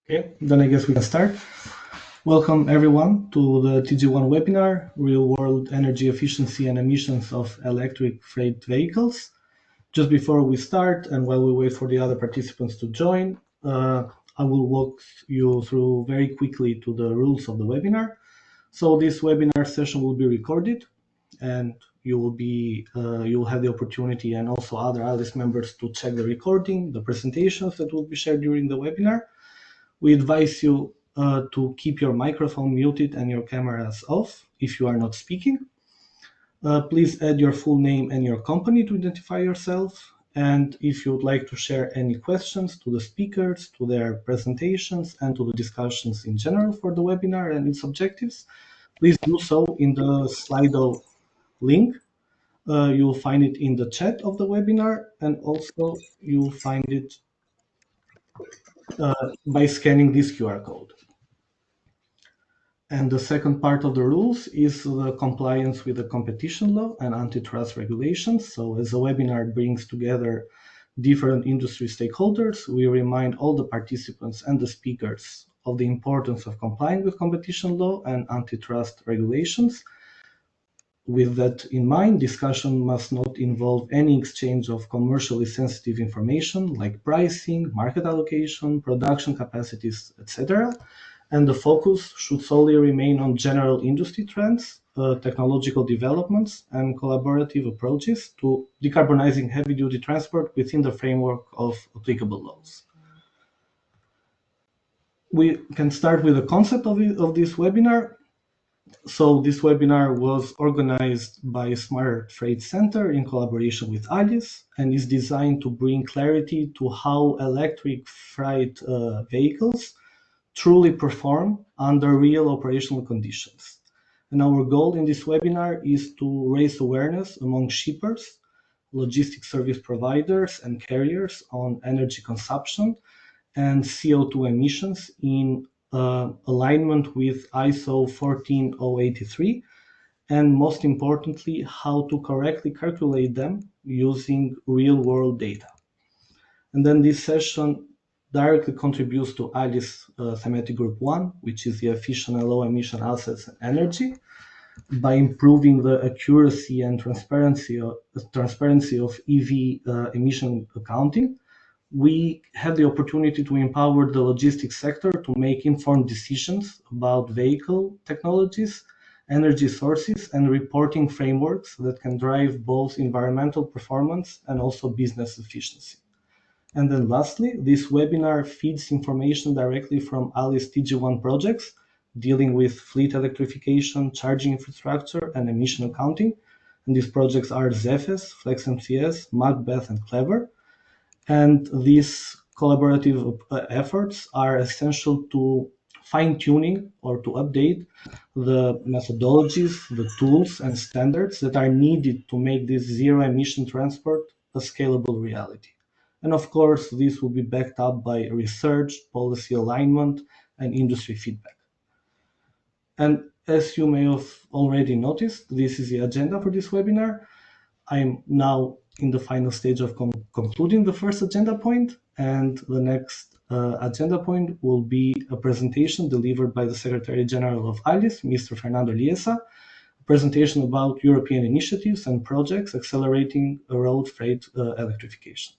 Okay, then I guess we can start. Welcome everyone to the TG1 webinar, Real World Energy Efficiency and Emissions of Electric Freight Vehicles. Just before we start and while we wait for the other participants to join, I will walk you through very quickly to the rules of the webinar. So this webinar session will be recorded and you'll have the opportunity, and also other ALICE members, to check the recording, the presentations that will be shared during the webinar. We advise you to keep your microphone muted and your cameras off if you are not speaking. Please add your full name and your company to identify yourself. And if you would like to share any questions to the speakers, to their presentations, and to the discussions in general for the webinar and its objectives, please do so in the Slido link. You'll find it in the chat of the webinar, and also you'll find it by scanning this QR code. And the second part of the rules is the compliance with the competition law and antitrust regulations. So as the webinar brings together different industry stakeholders, we remind all the participants and the speakers of the importance of complying with competition law and antitrust regulations. With that in mind, discussion must not involve any exchange of commercially sensitive information like pricing, market allocation, production capacities, etc. And the focus should solely remain on general industry trends, technological developments, and collaborative approaches to decarbonizing heavy-duty transport within the framework of applicable laws. We can start with the concept of this webinar. So this webinar was organized by Smart Freight Center in collaboration with ALICE and is designed to bring clarity to how electric freight vehicles truly perform under real operational conditions. And our goal in this webinar is to raise awareness among shippers, logistics service providers, and carriers on energy consumption and CO2 emissions in alignment with ISO 14083, and most importantly, how to correctly calculate them using real-world data. And then this session directly contributes to ALICE thematic group 1, which is the efficient and low emission assets and energy, by improving the accuracy and transparency of EV emission accounting. We have the opportunity to empower the logistics sector to make informed decisions about vehicle technologies, energy sources, and reporting frameworks that can drive both environmental performance and also business efficiency. And then lastly, this webinar feeds information directly from ALICE TG1 projects dealing with fleet electrification, charging infrastructure, and emission accounting. And these projects are ZEFES, FlexMCS, Macbeth, and Clever. And these collaborative efforts are essential to fine-tuning or to update the methodologies, the tools, and standards that are needed to make this zero-emission transport a scalable reality. And of course, this will be backed up by research, policy alignment, and industry feedback. And as you may have already noticed, this is the agenda for this webinar. I'm now in the final stage of concluding the first agenda point, and the next agenda point will be a presentation delivered by the Secretary General of ALICE, Mr. Fernando Liesa, a presentation about European initiatives and projects accelerating road freight electrification.